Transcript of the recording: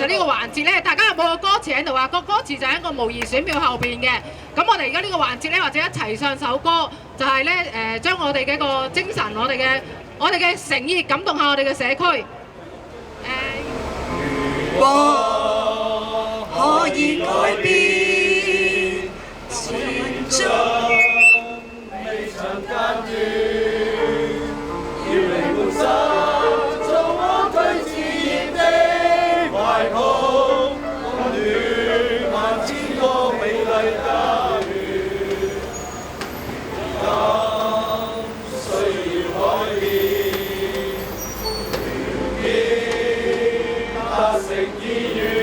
呢個環節咧，大家有冇個歌詞喺度啊？個歌詞就喺個模擬選票後邊嘅。咁我哋而家呢個環節咧，或者一齊唱首歌，就係咧將我哋嘅一個精神，我哋嘅誠意感動下我哋嘅社區。如果可以改變，前進未曾間斷，要靈活實做我對自然的懷抱，溫暖萬千個美麗家園，今需要改變，團結達成意願。